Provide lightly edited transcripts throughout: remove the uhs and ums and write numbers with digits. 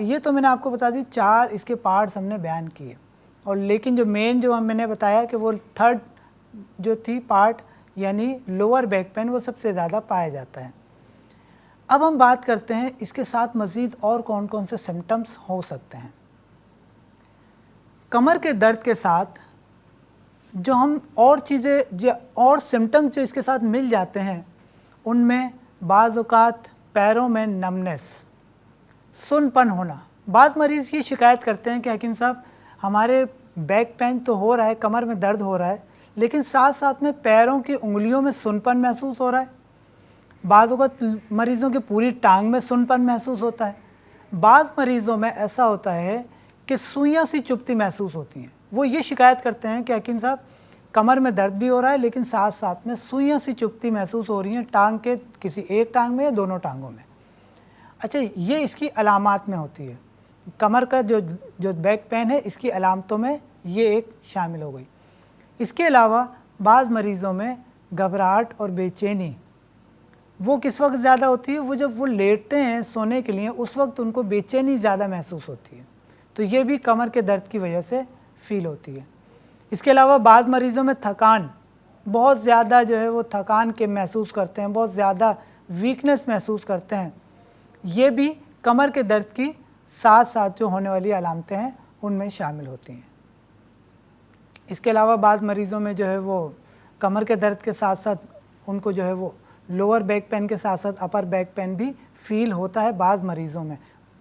یہ تو میں نے آپ کو بتا دی 4 اس کے پارٹس ہم نے بیان کیے، اور لیکن جو مین جو میں نے بتایا کہ وہ تھرڈ جو تھی پارٹ یعنی لوور بیک پین وہ سب سے زیادہ پایا جاتا ہے۔ اب ہم بات کرتے ہیں اس کے ساتھ مزید اور کون کون سے سمٹمز ہو سکتے ہیں۔ کمر کے درد کے ساتھ جو ہم اور چیزیں اور سمٹمز جو اس کے ساتھ مل جاتے ہیں ان میں بعض اوقات پیروں میں نمنس، سن پن ہونا۔ بعض مریض یہ شکایت کرتے ہیں کہ حکیم صاحب ہمارے بیک پین تو ہو رہا ہے، کمر میں درد ہو رہا ہے، لیکن ساتھ ساتھ میں پیروں کی انگلیوں میں سن پن محسوس ہو رہا ہے۔ بعض اوقات مریضوں کی پوری ٹانگ میں سن پن محسوس ہوتا ہے۔ بعض مریضوں میں ایسا ہوتا ہے کہ سوئیاں سی چبھتی محسوس ہوتی ہیں۔ وہ یہ شکایت کرتے ہیں کہ حکیم صاحب کمر میں درد بھی ہو رہا ہے لیکن ساتھ ساتھ میں سوئیاں سی چبھتی محسوس ہو رہی ہیں ٹانگ کے کسی ایک ٹانگ میں یا دونوں ٹانگوں میں۔ اچھا، یہ اس کی علامات میں ہوتی ہے۔ کمر کا جو بیک پین ہے اس کی علامتوں میں یہ ایک شامل ہو گئی۔ اس کے علاوہ بعض مریضوں میں گھبراہٹ اور بے چینی وہ کس وقت زیادہ ہوتی ہے؟ وہ جب وہ لیٹتے ہیں سونے کے لیے اس وقت ان کو بے چینی زیادہ محسوس ہوتی ہے، تو یہ بھی کمر کے درد کی وجہ سے فیل ہوتی ہے۔ اس کے علاوہ بعض مریضوں میں تھکان، بہت زیادہ جو ہے وہ تھکان کے محسوس کرتے ہیں، بہت زیادہ ویکنس محسوس کرتے ہیں، یہ بھی کمر کے درد کی ساتھ ساتھ جو ہونے والی علامتیں ہیں ان میں شامل ہوتی ہیں۔ اس کے علاوہ بعض مریضوں میں جو ہے وہ کمر کے درد کے ساتھ ساتھ ان کو جو ہے وہ لوور بیک پین کے ساتھ ساتھ اپر بیک پین بھی فیل ہوتا ہے بعض مریضوں میں،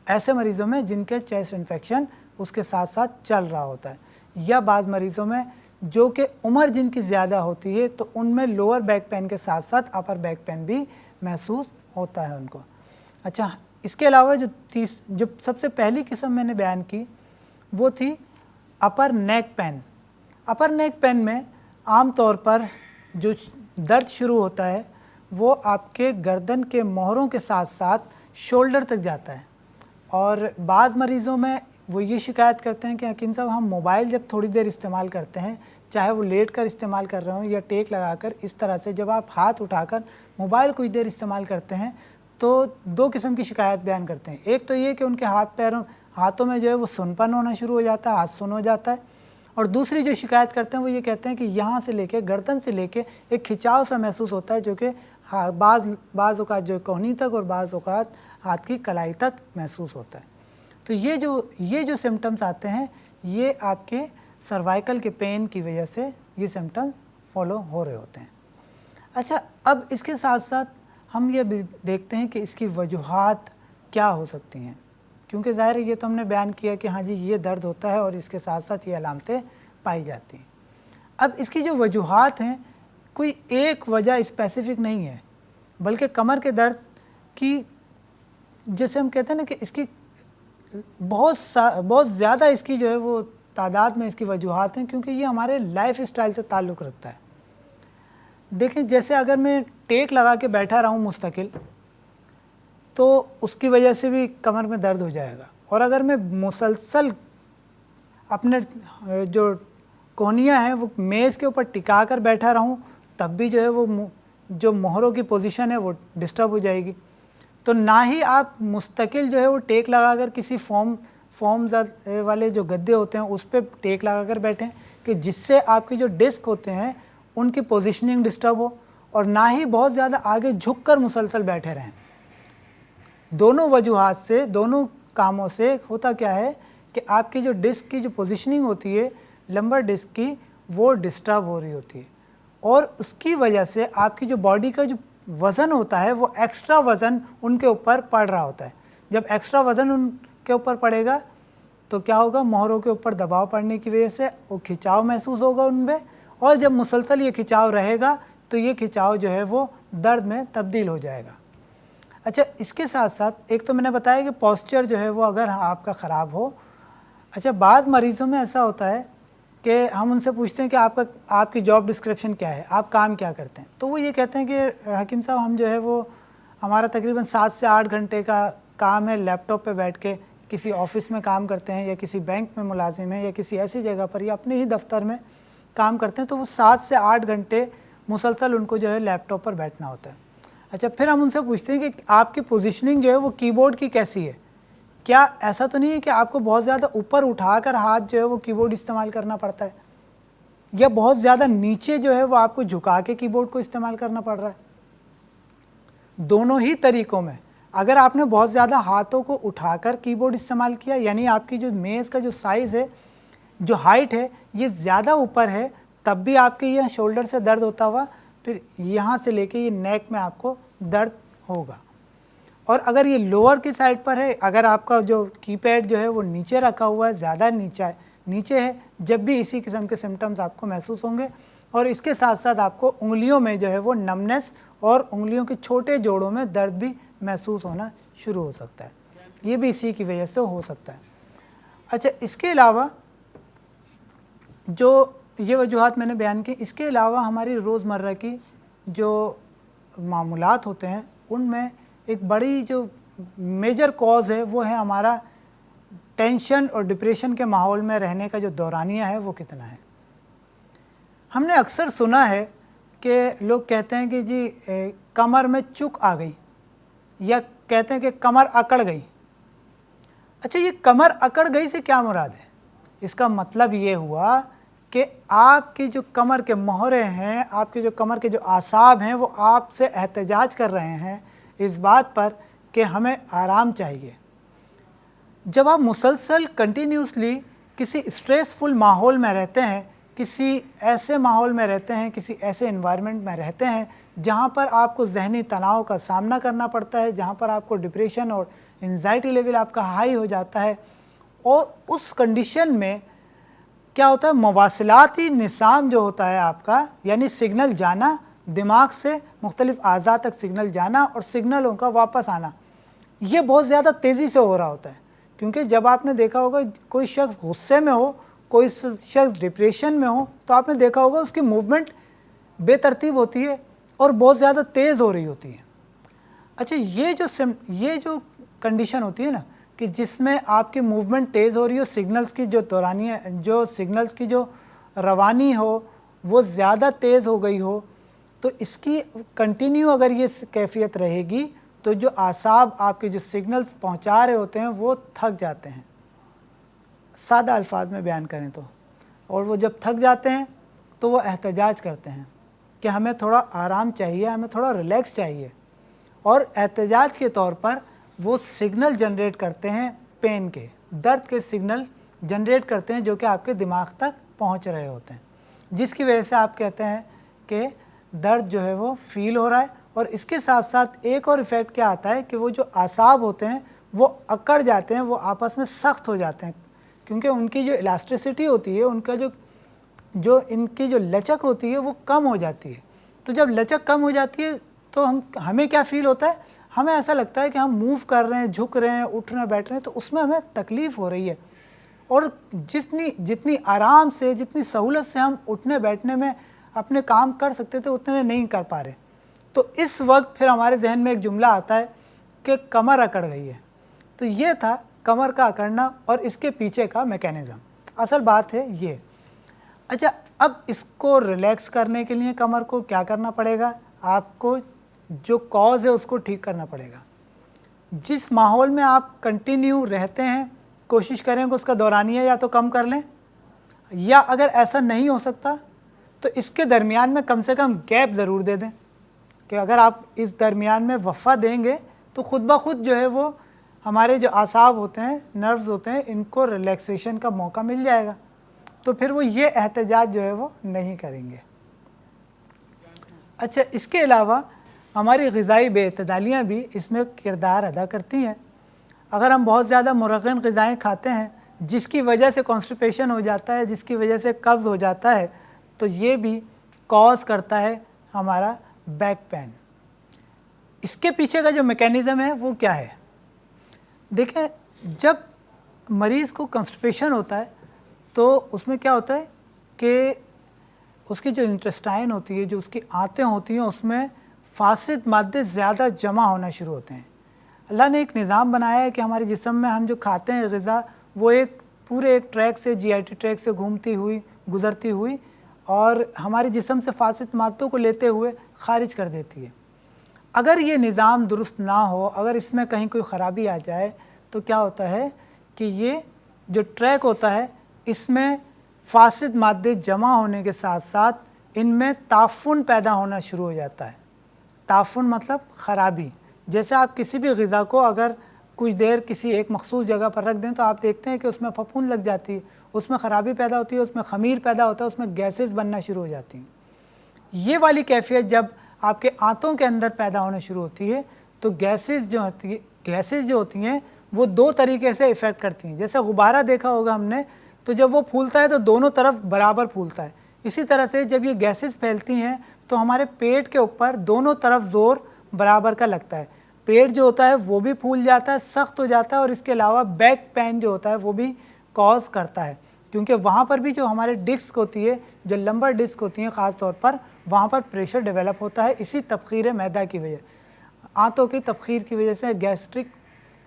ایسے مریضوں میں جن کے چیسٹ انفیکشن اس کے ساتھ ساتھ چل رہا ہوتا ہے، یا بعض مریضوں میں جو کہ عمر جن کی زیادہ ہوتی ہے تو ان میں لوور بیک پین کے ساتھ ساتھ اپر بیک پین بھی محسوس ہوتا ہے ان کو۔ اچھا، اس کے علاوہ جو سب سے پہلی قسم میں نے بیان کی وہ تھی اپر نیک پین۔ اپر نیک پین میں عام طور پر جو درد شروع ہوتا ہے وہ آپ کے گردن کے موہروں کے ساتھ ساتھ شولڈر تک جاتا ہے، اور بعض مریضوں میں وہ یہ شکایت کرتے ہیں کہ حکیم صاحب ہم موبائل جب تھوڑی دیر استعمال کرتے ہیں، چاہے وہ لیٹ کر استعمال کر رہے ہوں یا ٹیک لگا کر، اس طرح سے جب آپ ہاتھ اٹھا کر موبائل کوئی دیر استعمال کرتے ہیں تو 2 قسم کی شکایت بیان کرتے ہیں۔ ایک تو یہ کہ ان کے ہاتھوں میں جو ہے وہ سن پن ہونا شروع ہو جاتا ہے، ہاتھ سن ہو جاتا ہے، اور دوسری جو شکایت کرتے ہیں وہ یہ کہتے ہیں کہ یہاں سے لے کے گردن سے لے کے ایک کھچاؤ سا محسوس ہوتا ہے جو کہ بعض اوقات جو کہنی تک اور بعض اوقات ہاتھ کی کلائی تک محسوس ہوتا ہے۔ تو یہ جو سمٹمز آتے ہیں یہ آپ کے سروائیکل کے پین کی وجہ سے یہ سمٹمز فالو ہو رہے ہوتے ہیں۔ اچھا، اب اس کے ساتھ ساتھ ہم یہ بھی دیکھتے ہیں کہ اس کی وجوہات کیا ہو سکتی ہیں، کیونکہ ظاہر ہے یہ تو ہم نے بیان کیا کہ ہاں جی یہ درد ہوتا ہے اور اس کے ساتھ ساتھ یہ علامتیں پائی جاتی ہیں۔ اب اس کی جو وجوہات ہیں کوئی ایک وجہ اسپیسیفک نہیں ہے، بلکہ کمر کے درد کی جیسے ہم کہتے ہیں نا کہ اس کی بہت زیادہ اس کی جو ہے وہ تعداد میں اس کی وجوہات ہیں، کیونکہ یہ ہمارے لائف اسٹائل سے تعلق رکھتا ہے۔ دیکھیں، جیسے اگر میں ٹیک لگا کے بیٹھا رہا ہوں مستقل تو اس کی وجہ سے بھی کمر میں درد ہو جائے گا، اور اگر میں مسلسل اپنے جو کونیاں ہیں وہ میز کے اوپر ٹکا کر بیٹھا رہوں تب بھی جو ہے وہ جو موہروں کی پوزیشن ہے وہ ڈسٹرب ہو جائے گی۔ تو نہ ہی آپ مستقل جو ہے وہ ٹیک لگا کر کسی فارمز والے جو گدے ہوتے ہیں اس پہ ٹیک لگا کر بیٹھیں کہ جس سے آپ کی جو ڈسک ہوتے ہیں ان کی پوزیشننگ ڈسٹرب ہو، اور نہ ہی بہت زیادہ آگے جھک کر مسلسل بیٹھے رہیں۔ دونوں وجوہات سے، دونوں کاموں سے ہوتا کیا ہے کہ آپ کی جو ڈسک کی جو پوزیشننگ ہوتی ہے لمبر ڈسک کی وہ ڈسٹرب ہو رہی ہوتی ہے، اور اس کی وجہ سے آپ کی جو باڈی کا جو وزن ہوتا ہے وہ ایکسٹرا وزن ان کے اوپر پڑ رہا ہوتا ہے۔ جب ایکسٹرا وزن ان کے اوپر پڑے گا تو کیا ہوگا؟ موہروں کے اوپر دباؤ پڑنے کی وجہ سے وہ کھچاؤ محسوس ہوگا ان میں، اور جب مسلسل یہ کھچاؤ رہے گا تو یہ کھچاؤ جو ہے وہ درد میں تبدیل ہو جائے گا۔ اچھا، اس کے ساتھ ساتھ ایک تو میں نے بتایا کہ پوسچر جو ہے وہ اگر آپ کا خراب ہو۔ اچھا، بعض مریضوں میں ایسا ہوتا ہے کہ ہم ان سے پوچھتے ہیں کہ آپ کی جاب ڈسکرپشن کیا ہے، آپ کام کیا کرتے ہیں، تو وہ یہ کہتے ہیں کہ حکیم صاحب ہم جو ہے وہ ہمارا تقریباً 7 سے 8 گھنٹے کا کام ہے، لیپ ٹاپ پہ بیٹھ کے کسی آفس میں کام کرتے ہیں یا کسی بینک میں ملازم ہیں یا کسی ایسی جگہ پر یا اپنے ہی دفتر میں کام کرتے ہیں، تو وہ 7 سے 8 گھنٹے مسلسل ان کو جو ہے لیپ ٹاپ پر بیٹھنا ہوتا ہے۔ اچھا، پھر ہم ان سے پوچھتے ہیں کہ آپ کی پوزیشننگ جو ہے وہ کی بورڈ کی کیسی ہے، کیا ایسا تو نہیں ہے کہ آپ کو بہت زیادہ اوپر اٹھا کر ہاتھ جو ہے وہ کی بورڈ استعمال کرنا پڑتا ہے، یا بہت زیادہ نیچے جو ہے وہ آپ کو جھکا کے کی بورڈ کو استعمال کرنا پڑ رہا ہے؟ دونوں ہی طریقوں میں اگر آپ نے بہت زیادہ ہاتھوں کو اٹھا کر کی بورڈ استعمال کیا، یعنی آپ کی جو میز کا جو سائز ہے، جو ہائٹ ہے، یہ زیادہ اوپر ہے، تب بھی آپ کے یہ شولڈر سے درد ہوتا ہوا، پھر یہاں سے لے کے یہ نیک میں آپ کو درد ہوگا۔ اور اگر یہ لوور کی سائڈ پر ہے، اگر آپ کا جو کی پیڈ جو ہے وہ نیچے رکھا ہوا ہے، زیادہ نیچے ہے، جب بھی اسی قسم کے سمٹمز آپ کو محسوس ہوں گے، اور اس کے ساتھ ساتھ آپ کو انگلیوں میں جو ہے وہ نمنس اور انگلیوں کے چھوٹے جوڑوں میں درد بھی محسوس ہونا شروع ہو سکتا ہے، یہ بھی اسی کی وجہ سے ہو سکتا ہے۔ اچھا، اس کے علاوہ جو یہ وجوہات میں نے بیان کی، اس کے علاوہ ہماری روزمرہ کی جو معمولات ہوتے ہیں ان میں ایک بڑی جو میجر کوز ہے وہ ہے ہمارا ٹینشن اور ڈپریشن کے ماحول میں رہنے کا جو دورانیہ ہے وہ کتنا ہے۔ ہم نے اکثر سنا ہے کہ لوگ کہتے ہیں کہ جی کمر میں چک آ گئی، یا کہتے ہیں کہ کمر اکڑ گئی۔ اچھا، یہ کمر اکڑ گئی سے کیا مراد ہے؟ اس کا مطلب یہ ہوا کہ آپ کی جو کمر کے محرے ہیں، آپ کے جو کمر کے جو اعصاب ہیں، وہ آپ سے احتجاج کر رہے ہیں اس بات پر کہ ہمیں آرام چاہیے۔ جب آپ مسلسل کنٹینیوسلی کسی اسٹریسفل ماحول میں رہتے ہیں، کسی ایسے ماحول میں رہتے ہیں، کسی ایسے انوائرمنٹ میں رہتے ہیں جہاں پر آپ کو ذہنی تناؤ کا سامنا کرنا پڑتا ہے، جہاں پر آپ کو ڈپریشن اور انزائٹی لیول آپ کا ہائی ہو جاتا ہے، اور اس کنڈیشن میں کیا ہوتا ہے، مواصلاتی نظام جو ہوتا ہے آپ کا، یعنی سگنل جانا دماغ سے مختلف اعضاء تک، سگنل جانا اور سگنلوں کا واپس آنا، یہ بہت زیادہ تیزی سے ہو رہا ہوتا ہے۔ کیونکہ جب آپ نے دیکھا ہوگا کوئی شخص غصے میں ہو، کوئی شخص ڈپریشن میں ہو، تو آپ نے دیکھا ہوگا اس کی موومنٹ بے ترتیب ہوتی ہے اور بہت زیادہ تیز ہو رہی ہوتی ہے۔ اچھا، یہ جو کنڈیشن ہوتی ہے نا، کہ جس میں آپ کی موومنٹ تیز ہو رہی ہو، سگنلز کی سگنلز کی جو روانی ہو وہ زیادہ تیز ہو گئی ہو، تو اس کی کنٹینیو اگر یہ کیفیت رہے گی تو جو اعصاب آپ کے جو سگنلز پہنچا رہے ہوتے ہیں وہ تھک جاتے ہیں، سادہ الفاظ میں بیان کریں تو، اور وہ جب تھک جاتے ہیں تو وہ احتجاج کرتے ہیں کہ ہمیں تھوڑا آرام چاہیے، ہمیں تھوڑا ریلیکس چاہیے، اور احتجاج کے طور پر وہ سگنل جنریٹ کرتے ہیں، پین کے، درد کے سگنل جنریٹ کرتے ہیں جو کہ آپ کے دماغ تک پہنچ رہے ہوتے ہیں، جس کی وجہ سے آپ کہتے ہیں کہ درد جو ہے وہ فیل ہو رہا ہے۔ اور اس کے ساتھ ساتھ ایک اور ایفیکٹ کیا آتا ہے کہ وہ جو اعصاب ہوتے ہیں وہ اکڑ جاتے ہیں، وہ آپس میں سخت ہو جاتے ہیں، کیونکہ ان کی جو الاسٹیسٹی ہوتی ہے، ان کا ان کی جو لچک ہوتی ہے وہ کم ہو جاتی ہے۔ تو جب لچک کم ہو جاتی ہے تو ہمیں کیا فیل ہوتا ہے؟ ہمیں ایسا لگتا ہے کہ ہم موو کر رہے ہیں، جھک رہے ہیں، اٹھ رہے ہیں، بیٹھ رہے ہیں، تو اس میں ہمیں تکلیف ہو رہی ہے، اور جتنی آرام سے، جتنی سہولت سے ہم اٹھنے بیٹھنے میں اپنے کام کر سکتے تھے اتنے نہیں کر پا رہے۔ تو اس وقت پھر ہمارے ذہن میں ایک جملہ آتا ہے کہ کمر اکڑ گئی ہے۔ تو یہ تھا کمر کا اکڑنا اور اس کے پیچھے کا میکینزم، اصل بات ہے یہ۔ اچھا، اب اس کو ریلیکس کرنے کے لیے کمر کو کیا کرنا پڑے گا؟ آپ کو جو کاز ہے اس کو ٹھیک کرنا پڑے گا۔ جس ماحول میں آپ کنٹینیو رہتے ہیں، کوشش کریں کہ اس کا دورانیہ یا تو کم کر لیں، یا اگر ایسا نہیں ہو سکتا تو اس کے درمیان میں کم سے کم گیپ ضرور دے دیں، کہ اگر آپ اس درمیان میں وقفہ دیں گے تو خود بخود جو ہے وہ ہمارے جو اعصاب ہوتے ہیں، نروز ہوتے ہیں، ان کو ریلیکسیشن کا موقع مل جائے گا، تو پھر وہ یہ احتجاج جو ہے وہ نہیں کریں گے۔ اچھا، اس کے علاوہ ہماری غذائی بے اعتدالیاں بھی اس میں کردار ادا کرتی ہیں۔ اگر ہم بہت زیادہ مرغن غذائیں کھاتے ہیں جس کی وجہ سے کانسٹیپیشن ہو جاتا ہے، جس کی وجہ سے قبض ہو جاتا ہے، تو یہ بھی کاز کرتا ہے ہمارا بیک پین۔ اس کے پیچھے کا جو میکینزم ہے وہ کیا ہے؟ دیکھیں، جب مریض کو کانسٹیپیشن ہوتا ہے تو اس میں کیا ہوتا ہے کہ اس کی جو انٹسٹائن ہوتی ہے، جو اس کی آنتیں ہوتی ہیں، اس میں فاسد مادے زیادہ جمع ہونا شروع ہوتے ہیں۔ اللہ نے ایک نظام بنایا ہے کہ ہمارے جسم میں ہم جو کھاتے ہیں غذا، وہ پورے ایک ٹریک سے، جی آئی ٹی ٹریک سے گزرتی ہوئی اور ہمارے جسم سے فاسد مادوں کو لیتے ہوئے خارج کر دیتی ہے۔ اگر یہ نظام درست نہ ہو، اگر اس میں کہیں کوئی خرابی آ جائے تو کیا ہوتا ہے کہ یہ جو ٹریک ہوتا ہے اس میں فاسد مادے جمع ہونے کے ساتھ ساتھ ان میں تعفن پیدا ہونا شروع ہو جاتا ہے۔ تعفن مطلب خرابی۔ جیسے آپ کسی بھی غذا کو اگر کچھ دیر کسی ایک مخصوص جگہ پر رکھ دیں تو آپ دیکھتے ہیں کہ اس میں پھپھوند لگ جاتی ہے، اس میں خرابی پیدا ہوتی ہے، اس میں خمیر پیدا ہوتا ہے، اس میں گیسز بننا شروع ہو جاتی ہیں۔ یہ والی کیفیت جب آپ کے آنتوں کے اندر پیدا ہونا شروع ہوتی ہے تو گیسز جو ہوتی ہیں وہ دو طریقے سے ایفیکٹ کرتی ہیں۔ جیسے غبارہ دیکھا ہوگا ہم نے، تو جب وہ پھولتا ہے تو دونوں طرف برابر پھولتا ہے، اسی طرح سے جب یہ گیسز پھیلتی ہیں تو ہمارے پیٹ کے اوپر دونوں طرف زور برابر کا لگتا ہے، پیٹ جو ہوتا ہے وہ بھی پھول جاتا ہے، سخت ہو جاتا ہے، اور اس کے علاوہ بیک پین جو ہوتا ہے وہ بھی کاز کرتا ہے، کیونکہ وہاں پر بھی جو ہمارے ڈسک ہوتی ہے، جو لمبر ڈسک ہوتی ہیں خاص طور پر، وہاں پر پریشر ڈیولپ ہوتا ہے اسی تبخیر معدہ کی وجہ، آنتوں کی تبخیر کی وجہ سے، گیسٹرک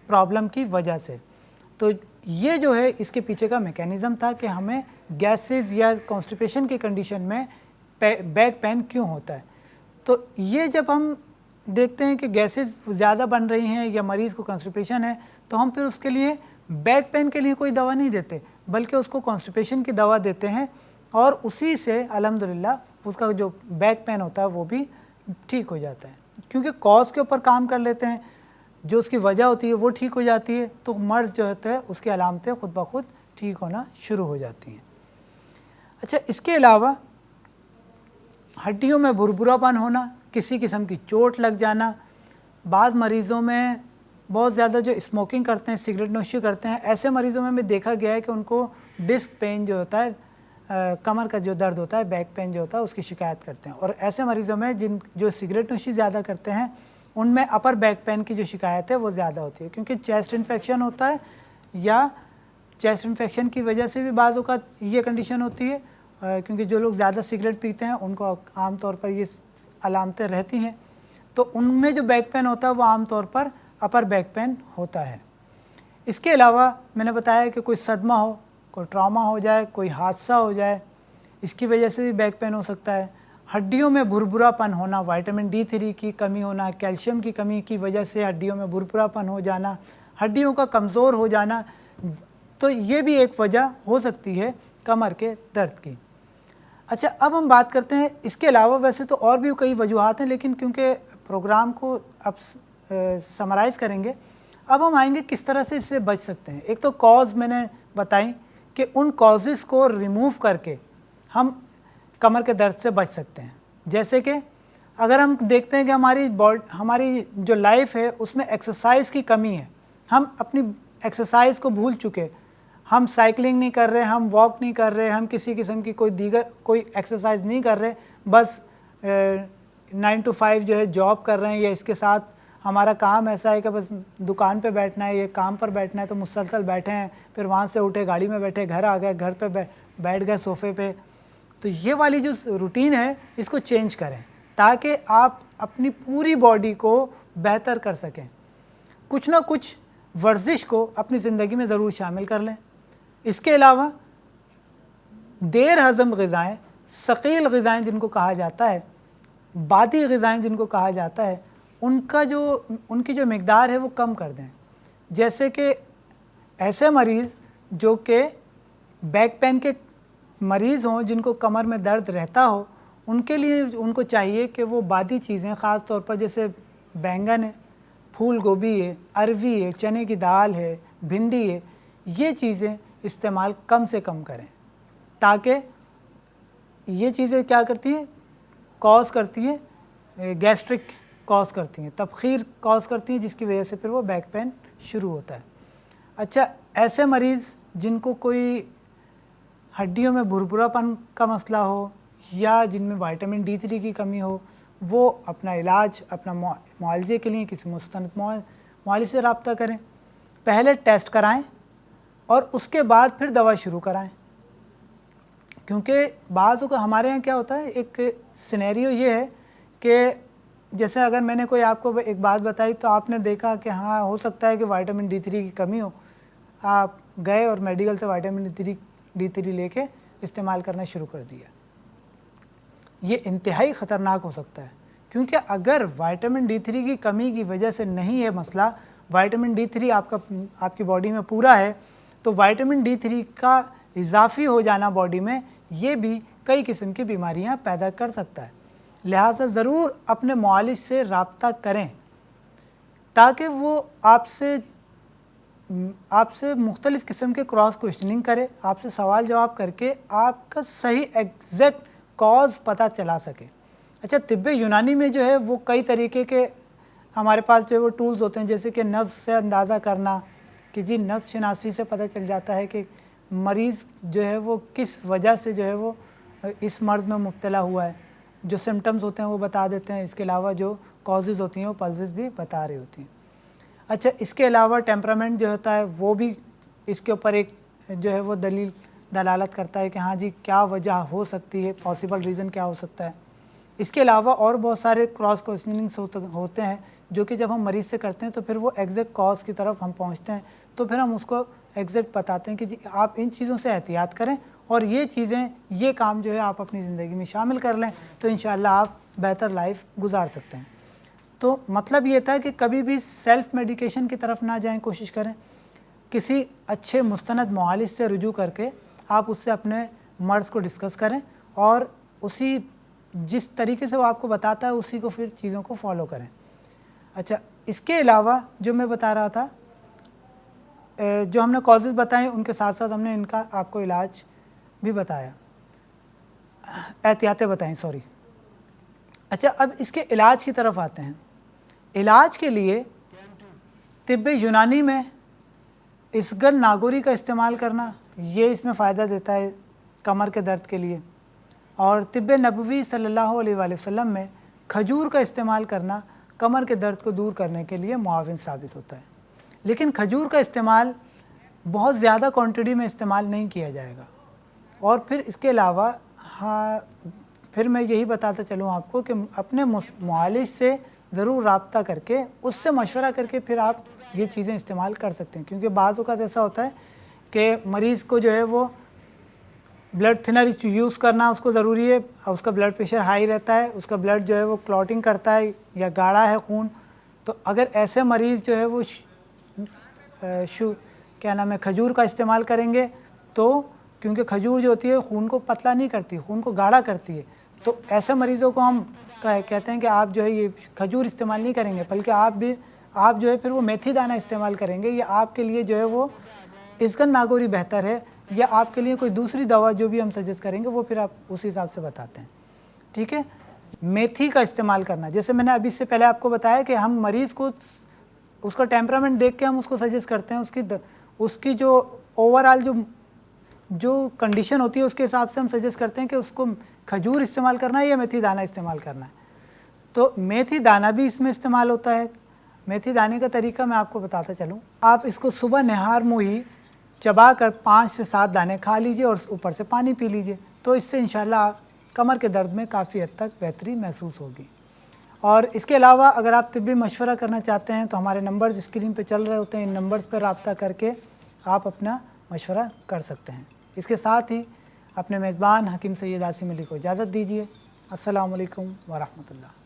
پرابلم کی وجہ سے۔ تو یہ جو ہے اس کے پیچھے کا میکینزم تھا کہ ہمیں گیسز یا کانسٹیپیشن کی کنڈیشن میں بیک پین کیوں ہوتا ہے۔ تو یہ جب ہم دیکھتے ہیں کہ گیسز زیادہ بن رہی ہیں یا مریض کو کانسٹیپیشن ہے تو ہم پھر اس کے لیے بیک پین کے لیے کوئی دوا نہیں دیتے، بلکہ اس کو کانسٹیپیشن کی دوا دیتے ہیں، اور اسی سے الحمدللہ اس کا جو بیک پین ہوتا ہے وہ بھی ٹھیک ہو جاتا ہے، کیونکہ کاز کے اوپر کام کر لیتے ہیں، جو اس کی وجہ ہوتی ہے وہ ٹھیک ہو جاتی ہے، تو مرض جو ہوتا ہے اس کی علامتیں خود بخود ٹھیک ہونا شروع ہو جاتی ہیں۔ اچھا، اس کے علاوہ ہڈیوں میں بھربھرا پن ہونا، کسی قسم کی چوٹ لگ جانا، بعض مریضوں میں بہت زیادہ جو اسموکنگ کرتے ہیں، سگریٹ نوشی کرتے ہیں، ایسے مریضوں میں دیکھا گیا ہے کہ ان کو ڈسک پین جو ہوتا ہے، کمر کا جو درد ہوتا ہے، بیک پین جو ہوتا ہے، اس کی شکایت کرتے ہیں، اور ایسے مریضوں میں جو سگریٹ نوشی زیادہ کرتے ہیں ان میں اپر بیک پین کی جو شکایت ہے وہ زیادہ ہوتی ہے، کیونکہ چیسٹ انفیکشن ہوتا ہے، یا چیسٹ انفیکشن کی وجہ سے بھی بعض اوقات یہ کنڈیشن ہوتی ہے، کیونکہ جو لوگ زیادہ سگریٹ پیتے ہیں ان کو عام طور پر یہ علامتیں رہتی ہیں، تو ان میں جو بیک پین ہوتا ہے وہ عام طور پر اپر بیک پین ہوتا ہے۔ اس کے علاوہ میں نے بتایا کہ کوئی صدمہ ہو، کوئی ٹراما ہو جائے، کوئی حادثہ ہو جائے، اس کی وجہ سے بھی بیک پین ہو سکتا ہے۔ ہڈیوں میں بھربھرا پن ہونا، وائٹامن D3 کی کمی ہونا، کیلشیم کی کمی کی وجہ سے ہڈیوں میں بھربھرا پن ہو جانا، ہڈیوں کا کمزور ہو جانا، تو یہ بھی ایک وجہ ہو سکتی ہے کمر کے درد کی۔ اچھا، اب ہم بات کرتے ہیں اس کے علاوہ، ویسے تو اور بھی کئی وجوہات ہیں، لیکن کیونکہ پروگرام کو اب سمرائز کریں گے، اب ہم آئیں گے کس طرح سے اس سے بچ سکتے ہیں۔ ایک تو کاز میں نے بتائی کہ ان کازز کو ریموو کر کے ہم کمر کے درد سے بچ سکتے ہیں، جیسے کہ اگر ہم دیکھتے ہیں کہ ہماری جو لائف ہے اس میں ایکسرسائز کی کمی ہے، ہم اپنی ایکسرسائز کو بھول چکے، ہم سائیکلنگ نہیں کر رہے، ہم واک نہیں کر رہے، ہم کسی قسم کی کوئی ایکسرسائز نہیں کر رہے، بس 9 to 5 جو ہے جاب کر رہے ہیں، یا اس کے ساتھ ہمارا کام ایسا ہے کہ بس دکان پہ بیٹھنا ہے یا کام پر بیٹھنا ہے، تو مسلسل بیٹھے ہیں، پھر وہاں سے اٹھے، گاڑی میں بیٹھے، گھر آ گئے، گھر پہ بیٹھ گئے صوفے پہ۔ تو یہ والی جو روٹین ہے اس کو چینج کریں تاکہ آپ اپنی پوری باڈی کو بہتر کر سکیں۔ کچھ نہ کچھ ورزش کو اپنی زندگی میں ضرور شامل کر لیں۔ اس کے علاوہ دیر ہضم غذائیں، ثقیل غذائیں جن کو کہا جاتا ہے، بادی غذائیں جن کو کہا جاتا ہے، ان کی جو مقدار ہے وہ کم کر دیں۔ جیسے کہ ایسے مریض جو کہ بیک پین کے مریض ہوں، جن کو کمر میں درد رہتا ہو، ان کے لیے ان کو چاہیے کہ وہ بادی چیزیں، خاص طور پر جیسے بینگن ہے، پھول گوبھی ہے، اروی ہے، چنے کی دال ہے، بھنڈی ہے، یہ چیزیں استعمال کم سے کم کریں، تاکہ یہ چیزیں کیا کرتی ہیں، کاز کرتی ہیں، گیسٹرک کاز کرتی ہیں، تبخیر کاز کرتی ہیں، جس کی وجہ سے پھر وہ بیک پین شروع ہوتا ہے۔ اچھا، ایسے مریض جن کو کوئی ہڈیوں میں بھربھرا پن کا مسئلہ ہو یا جن میں وائٹامن D3 کی کمی ہو، وہ اپنا علاج، اپنا معالجے کے لیے کسی مستند معالج سے رابطہ کریں، پہلے ٹیسٹ کرائیں اور اس کے بعد پھر دوا شروع کرائیں، کیونکہ بعض اوقات ہمارے یہاں کیا ہوتا ہے، ایک سینیریو یہ ہے کہ جیسے اگر میں نے کوئی آپ کو ایک بات بتائی تو آپ نے دیکھا کہ ہاں ہو سکتا ہے کہ وائٹامن D3 کی کمی ہو، آپ گئے اور میڈیکل سے وائٹامن D3 لے کے استعمال کرنا شروع کر دیا۔ یہ انتہائی خطرناک ہو سکتا ہے، کیونکہ اگر وائٹامن D3 کی کمی کی وجہ سے نہیں ہے مسئلہ، وائٹامن D3 آپ کی باڈی میں پورا ہے تو وائٹامن D3 کا اضافی ہو جانا باڈی میں یہ بھی کئی قسم کی بیماریاں پیدا کر سکتا ہے۔ لہٰذا ضرور اپنے معالج سے رابطہ کریں تاکہ وہ آپ سے مختلف قسم کے کراس کوشچننگ کرے، آپ سے سوال جواب کر کے آپ کا صحیح ایگزیکٹ کاز پتہ چلا سکے۔ اچھا، طب یونانی میں جو ہے وہ کئی طریقے کے ہمارے پاس جو ہے وہ ٹولز ہوتے ہیں، جیسے کہ نبض سے اندازہ کرنا کہ جی نبض شناسی سے پتہ چل جاتا ہے کہ مریض جو ہے وہ کس وجہ سے جو ہے وہ اس مرض میں مبتلا ہوا ہے، جو سمٹمز ہوتے ہیں وہ بتا دیتے ہیں۔ اس کے علاوہ جو کازز ہوتی ہیں وہ پلسز بھی بتا رہی ہوتی ہیں۔ اچھا، اس کے علاوہ ٹیمپرامنٹ جو ہوتا ہے وہ بھی اس کے اوپر ایک جو ہے وہ دلالت کرتا ہے کہ ہاں جی کیا وجہ ہو سکتی ہے، پاسبل ریزن کیا ہو سکتا ہے۔ اس کے علاوہ اور بہت سارے کراس کوشچننگس ہوتے ہیں جو کہ جب ہم مریض سے کرتے ہیں تو پھر وہ ایگزیکٹ کاز کی طرف ہم پہنچتے ہیں، تو پھر ہم اس کو ایگزیکٹ بتاتے ہیں کہ جی آپ ان چیزوں سے احتیاط کریں اور یہ چیزیں، یہ کام جو ہے آپ اپنی زندگی میں شامل کر لیں تو انشاءاللہ آپ بہتر لائف گزار سکتے ہیں۔ تو مطلب یہ تھا کہ کبھی بھی سیلف میڈیکیشن کی طرف نہ جائیں، کوشش کریں کسی اچھے مستند معالج سے رجوع کر کے آپ اس سے اپنے مرض کو ڈسکس کریں اور اسی جس طریقے سے وہ آپ کو بتاتا ہے اسی کو پھر چیزوں کو فالو کریں۔ اچھا، اس کے علاوہ جو میں بتا رہا تھا، جو ہم نے کازز بتائیں ان کے ساتھ ساتھ ہم نے ان کا آپ کو علاج بھی بتایا، احتیاطیں بتائیں سوری۔ اچھا، اب اس کے علاج کی طرف آتے ہیں۔ علاج کے لیے طب یونانی میں اسگن ناگوری کا استعمال کرنا یہ اس میں فائدہ دیتا ہے کمر کے درد کے لیے، اور طب نبوی صلی اللہ علیہ وآلہ وسلم میں کھجور کا استعمال کرنا کمر کے درد کو دور کرنے کے لیے معاون ثابت ہوتا ہے۔ لیکن کھجور کا استعمال بہت زیادہ کوانٹٹی میں استعمال نہیں کیا جائے گا۔ اور پھر اس کے علاوہ پھر میں یہی بتاتا چلوں آپ کو کہ اپنے معالج سے ضرور رابطہ کر کے اس سے مشورہ کر کے پھر آپ یہ چیزیں استعمال کر سکتے ہیں، کیونکہ بعض اوقات ایسا ہوتا ہے کہ مریض کو جو ہے وہ بلڈ تھنر یوز کرنا اس کو ضروری ہے، اس کا بلڈ پریشر ہائی رہتا ہے، اس کا بلڈ جو ہے وہ کلاٹنگ کرتا ہے یا گاڑھا ہے خون، تو اگر ایسے مریض جو ہے وہ کھجور کا استعمال کریں گے تو کیونکہ کھجور جو ہوتی ہے خون کو پتلا نہیں کرتی، خون کو گاڑھا کرتی ہے، تو ایسے مریضوں کو ہم کہتے ہیں کہ آپ جو ہے یہ کھجور استعمال نہیں کریں گے، بلکہ آپ جو ہے پھر وہ میتھی دانہ استعمال کریں گے، یا آپ کے لیے جو ہے وہ اسگن ناگوری بہتر ہے، یا آپ کے لیے کوئی دوسری دوا جو بھی ہم سجیسٹ کریں گے وہ پھر آپ اسی حساب سے بتاتے ہیں۔ ٹھیک ہے، میتھی کا استعمال کرنا، جیسے میں نے ابھی سے پہلے آپ کو بتایا کہ ہم مریض کو اس کا ٹیمپرامنٹ دیکھ کے ہم اس کو سجیسٹ کرتے ہیں، اس کی جو اوور آل جو کنڈیشن ہوتی ہے اس کے حساب سے ہم سجیسٹ کرتے ہیں کہ اس کو کھجور استعمال کرنا ہے یا میتھی دانہ استعمال کرنا ہے۔ تو میتھی دانہ بھی اس میں استعمال ہوتا ہے۔ میتھی دانے کا طریقہ میں آپ کو بتاتا چلوں، آپ اس کو صبح نہار منہ ہی چبا کر 5 سے 7 دانے کھا لیجئے اور اوپر سے پانی پی لیجئے، تو اس سے انشاءاللہ کمر کے درد میں کافی حد تک بہتری محسوس ہوگی۔ اور اس کے علاوہ اگر آپ طبی مشورہ کرنا چاہتے ہیں تو ہمارے نمبرز اسکرین پہ چل رہے ہوتے ہیں، ان نمبرز پر رابطہ کر کے آپ اپنا مشورہ کر سکتے ہیں۔ اس کے ساتھ ہی اپنے میزبان حکیم سید عاصم علی کو اجازت دیجیے۔ السلام علیکم ورحمۃ اللہ۔